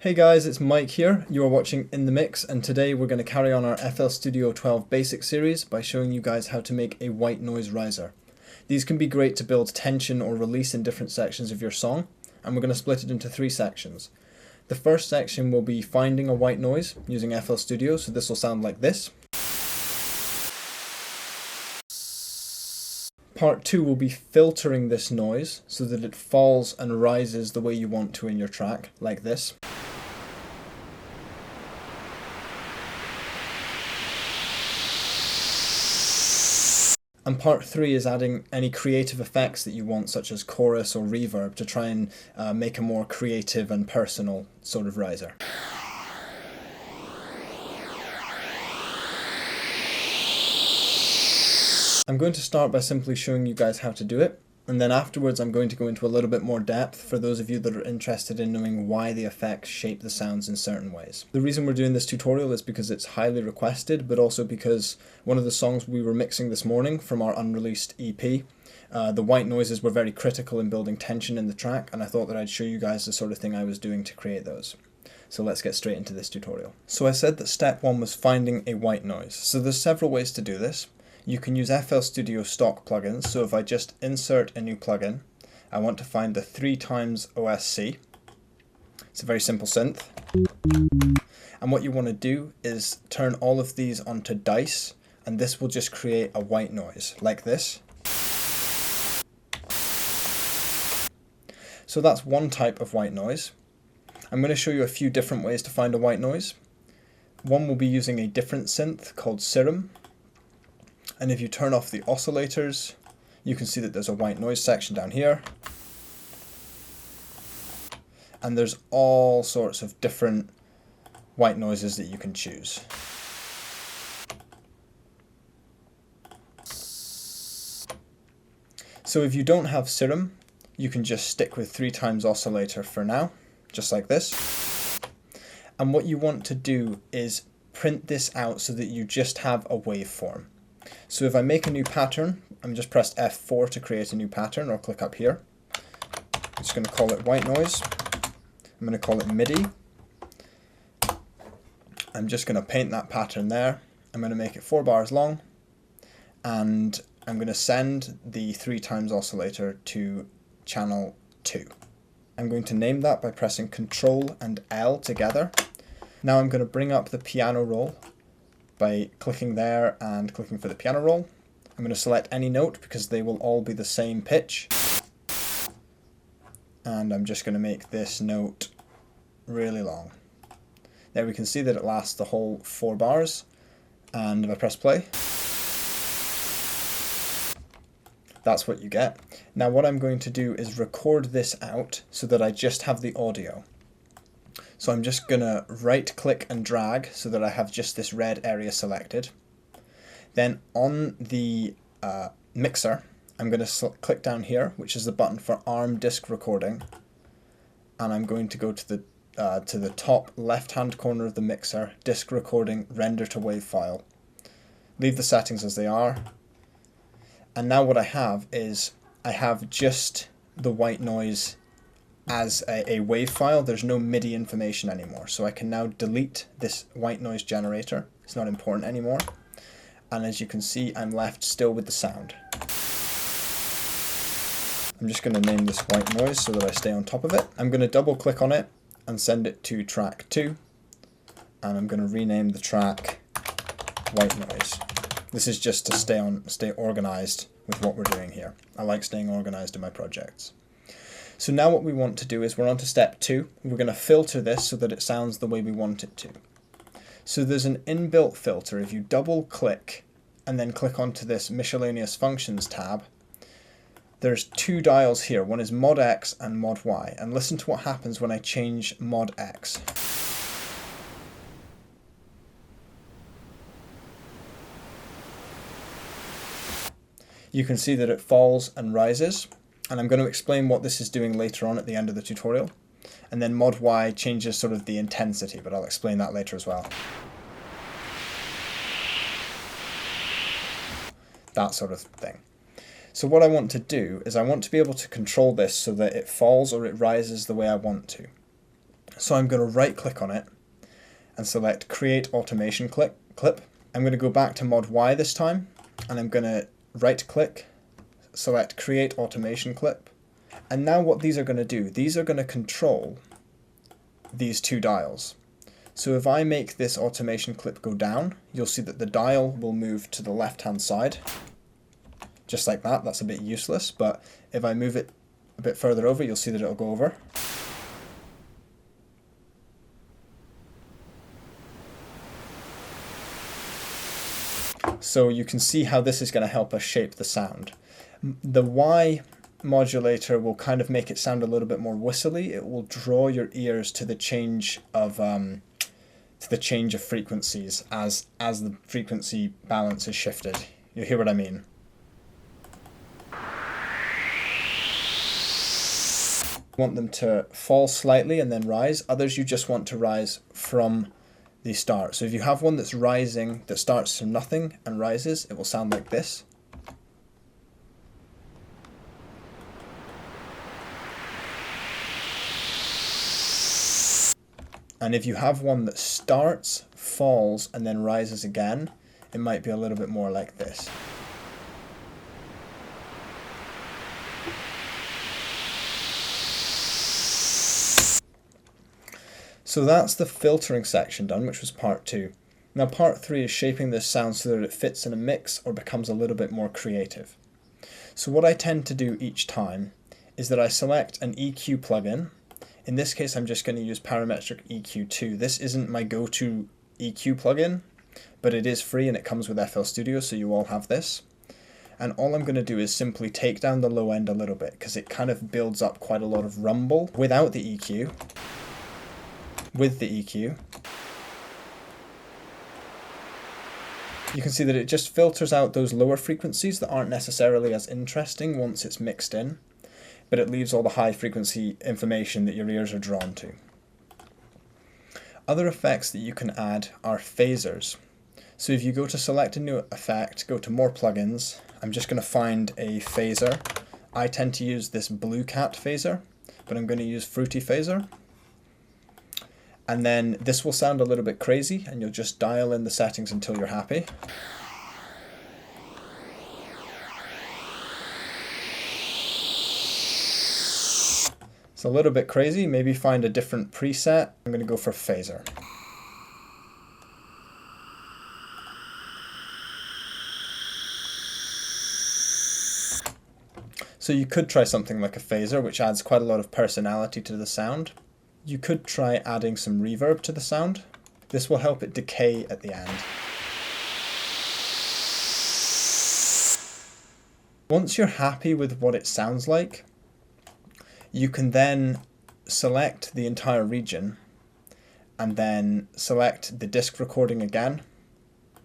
Hey guys, it's Mike here. You are watching In the Mix, and today we're going to carry on our FL Studio 12 basic series by showing you guys how to make a white noise riser. These can be great to build tension or release in different sections of your song, and we're going to split it into three sections. The first section will be finding a white noise using FL Studio, so this will sound like this. Part 2 will be filtering this noise so that it falls and rises the way you want to in your track, like this. And part 3 is adding any creative effects that you want, such as chorus or reverb, to try and make a more creative and personal sort of riser. I'm going to start by simply showing you guys how to do it, and then afterwards I'm going to go into a little bit more depth for those of you that are interested in knowing why the effects shape the sounds in certain ways. The reason we're doing this tutorial is because it's highly requested, but also because one of the songs we were mixing this morning from our unreleased EP, the white noises were very critical in building tension in the track, and I thought that I'd show you guys the sort of thing I was doing to create those. So let's get straight into this tutorial. So I said that step 1 was finding a white noise. So there's several ways to do this. You can use FL Studio stock plugins, so if I just insert a new plugin, I want to find the 3x OSC. It's a very simple synth. And what you want to do is turn all of these onto dice, and this will just create a white noise, like this. So that's one type of white noise. I'm going to show you a few different ways to find a white noise. One will be using a different synth called Serum. And if you turn off the oscillators, you can see that there's a white noise section down here. And there's all sorts of different white noises that you can choose. So if you don't have Serum, you can just stick with 3x oscillator for now, just like this. And what you want to do is print this out so that you just have a waveform. So if I make a new pattern, I'm just pressed F4 to create a new pattern, or click up here. I'm just going to call it white noise. I'm going to call it MIDI. I'm just going to paint that pattern there. I'm going to make it 4 bars long, and I'm going to send the 3x oscillator to channel 2. I'm going to name that by pressing Ctrl and L together. Now I'm going to bring up the piano roll by clicking there and clicking for the piano roll. I'm going to select any note because they will all be the same pitch. And I'm just going to make this note really long. There we can see that it lasts the whole 4 bars. And if I press play, that's what you get. Now what I'm going to do is record this out so that I just have the audio. So I'm just going to right click and drag so that I have just this red area selected. Then on the mixer, I'm going to click down here, which is the button for ARM disk recording. And I'm going to go to the top left hand corner of the mixer, disk recording, render to wave file. Leave the settings as they are. And now what I have is I have just the white noise as a wave file. There's no MIDI information anymore, so I can now delete this white noise generator. It's not important anymore, and as you can see, I'm left still with the sound. I'm just going to name this white noise so that I stay on top of it. I'm going to double click on it and send it to track 2, and I'm going to rename the track white noise. This is just to stay organized with what we're doing here. I like staying organized in my projects. So now what we want to do is we're on to step 2. We're going to filter this so that it sounds the way we want it to. So there's an inbuilt filter. If you double click and then click onto this miscellaneous functions tab, there's 2 dials here. One is mod X and mod Y. And listen to what happens when I change mod X. You can see that it falls and rises. And I'm going to explain what this is doing later on at the end of the tutorial. And then mod Y changes sort of the intensity, but I'll explain that later as well. That sort of thing. So what I want to do is I want to be able to control this so that it falls or it rises the way I want to. So I'm going to right click on it and select Create Automation Clip. I'm going to go back to Mod Y this time, and I'm going to right click, select Create Automation Clip. And now what these are going to do, these are going to control these two dials. So if I make this automation clip go down, you'll see that the dial will move to the left-hand side, just like that. That's a bit useless, but if I move it a bit further over, you'll see that it'll go over. So you can see how this is going to help us shape the sound. The Y modulator will kind of make it sound a little bit more whistly. It will draw your ears to the change of frequencies as the frequency balance is shifted. You hear what I mean? You want them to fall slightly and then rise. Others you just want to rise from the start. So if you have one that's rising, that starts from nothing and rises, it will sound like this. And if you have one that starts, falls, and then rises again, it might be a little bit more like this. So that's the filtering section done, which was part 2. Now part 3 is shaping this sound so that it fits in a mix or becomes a little bit more creative. So what I tend to do each time is that I select an EQ plugin. In this case, I'm just going to use Parametric EQ2. This isn't my go-to EQ plugin, but it is free and it comes with FL Studio, so you all have this. And all I'm going to do is simply take down the low end a little bit, because it kind of builds up quite a lot of rumble without the EQ. With the EQ, you can see that it just filters out those lower frequencies that aren't necessarily as interesting once it's mixed in, but it leaves all the high frequency information that your ears are drawn to. Other effects that you can add are phasers. So if you go to select a new effect, go to more plugins, I'm just going to find a phaser. I tend to use this Blue Cat phaser, but I'm going to use Fruity phaser. And then this will sound a little bit crazy, and you'll just dial in the settings until you're happy. It's a little bit crazy, maybe find a different preset. I'm going to go for phaser. So you could try something like a phaser, which adds quite a lot of personality to the sound. You could try adding some reverb to the sound. This will help it decay at the end. Once you're happy with what it sounds like, you can then select the entire region and then select the disk recording again.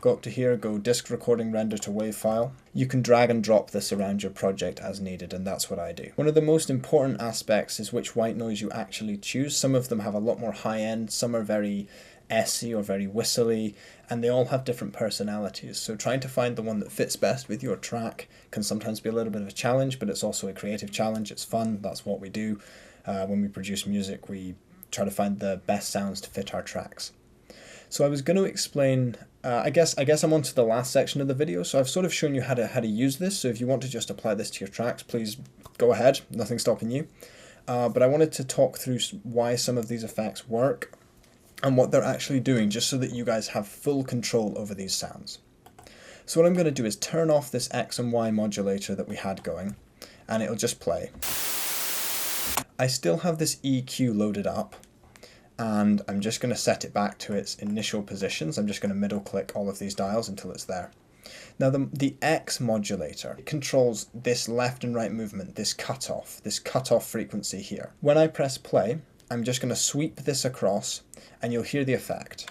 Go up to here, go disk recording, render to WAV file. You can drag and drop this around your project as needed, and that's what I do. One of the most important aspects is which white noise you actually choose. Some of them have a lot more high end, some are very S-y or very whistly, and they all have different personalities. So trying to find the one that fits best with your track can sometimes be a little bit of a challenge, but it's also a creative challenge. It's fun. That's what we do. When we produce music, we try to find the best sounds to fit our tracks. So I was going to explain, I guess I'm on to the last section of the video, so I've sort of shown you how to use this, so if you want to just apply this to your tracks, please go ahead, nothing's stopping you. But I wanted to talk through why some of these effects work and what they're actually doing, just so that you guys have full control over these sounds. So what I'm going to do is turn off this X and Y modulator that we had going, and it'll just play. I still have this EQ loaded up, and I'm just going to set it back to its initial positions. I'm just going to middle click all of these dials until it's there. Now the X modulator controls this left and right movement, this cutoff frequency here. When I press play, I'm just going to sweep this across and you'll hear the effect.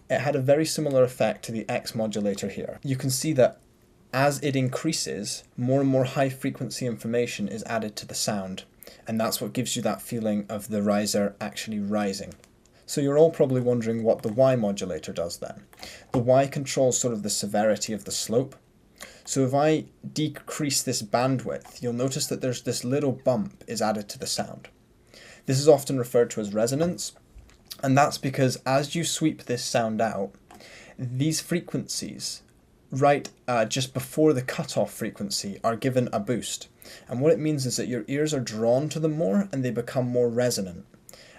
It had a very similar effect to the X modulator here. You can see that as it increases, more and more high frequency information is added to the sound, and that's what gives you that feeling of the riser actually rising. So you're all probably wondering what the Y modulator does then. The Y controls sort of the severity of the slope. So if I decrease this bandwidth, you'll notice that there's this little bump is added to the sound. This is often referred to as resonance, and that's because as you sweep this sound out, these frequencies right just before the cutoff frequency are given a boost. And what it means is that your ears are drawn to them more and they become more resonant.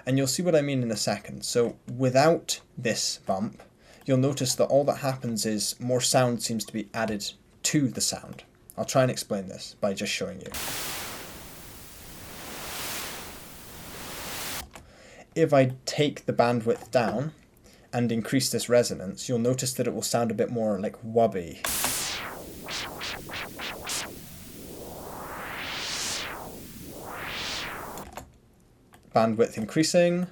And you'll see what I mean in a second. So without this bump, you'll notice that all that happens is more sound seems to be added to the sound. I'll try and explain this by just showing you. If I take the bandwidth down and increase this resonance, you'll notice that it will sound a bit more like wubby. Bandwidth increasing.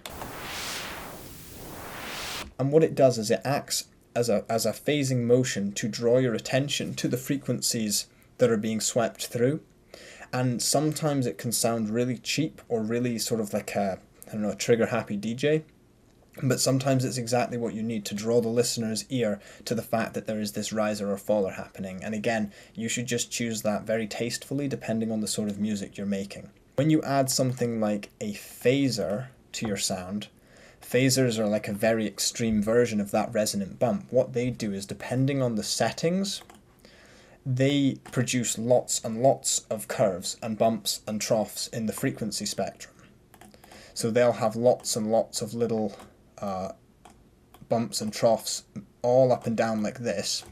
And what it does is it acts as a phasing motion to draw your attention to the frequencies that are being swept through. And sometimes it can sound really cheap or really sort of like a trigger happy DJ. But sometimes it's exactly what you need to draw the listener's ear to the fact that there is this riser or faller happening. And again, you should just choose that very tastefully depending on the sort of music you're making. When you add something like a phaser to your sound, phasers are like a very extreme version of that resonant bump. What they do is, depending on the settings, they produce lots and lots of curves and bumps and troughs in the frequency spectrum. So they'll have lots and lots of little bumps and troughs all up and down like this,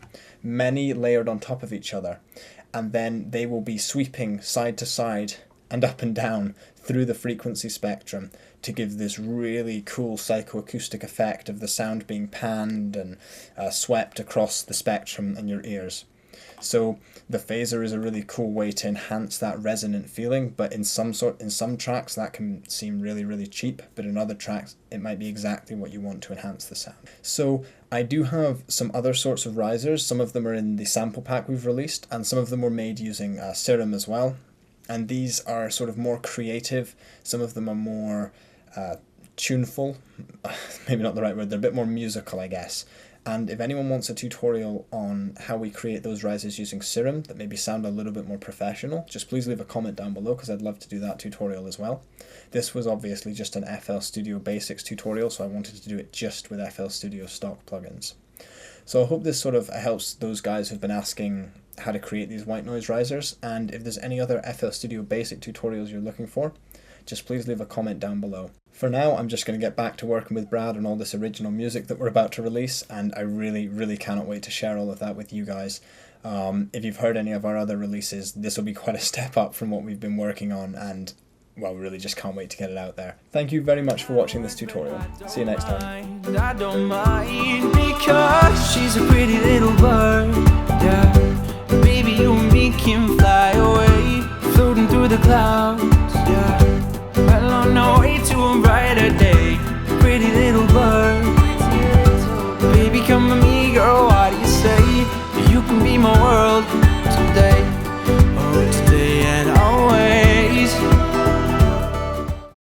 many layered on top of each other, and then they will be sweeping side to side and up and down through the frequency spectrum to give this really cool psychoacoustic effect of the sound being panned and swept across the spectrum in your ears. So the phaser is a really cool way to enhance that resonant feeling, but in some tracks that can seem really, really cheap, but in other tracks it might be exactly what you want to enhance the sound. So I do have some other sorts of risers. Some of them are in the sample pack we've released, and some of them were made using Serum as well. And these are sort of more creative. Some of them are more tuneful, maybe not the right word, they're a bit more musical, I guess. And if anyone wants a tutorial on how we create those risers using Serum that maybe sound a little bit more professional, just please leave a comment down below because I'd love to do that tutorial as well. This was obviously just an FL Studio Basics tutorial, so I wanted to do it just with FL Studio stock plugins. So I hope this sort of helps those guys who've been asking how to create these white noise risers, and if there's any other FL Studio Basic tutorials you're looking for, just please leave a comment down below. For now, I'm just going to get back to working with Brad on all this original music that we're about to release, and I really, really cannot wait to share all of that with you guys. If you've heard any of our other releases, this will be quite a step up from what we've been working on, and well, we really just can't wait to get it out there. Thank you very much for watching this tutorial. See you next time. I don't mind because she's a pretty little bird. Yeah, baby, you and me can fly away, floating through the clouds.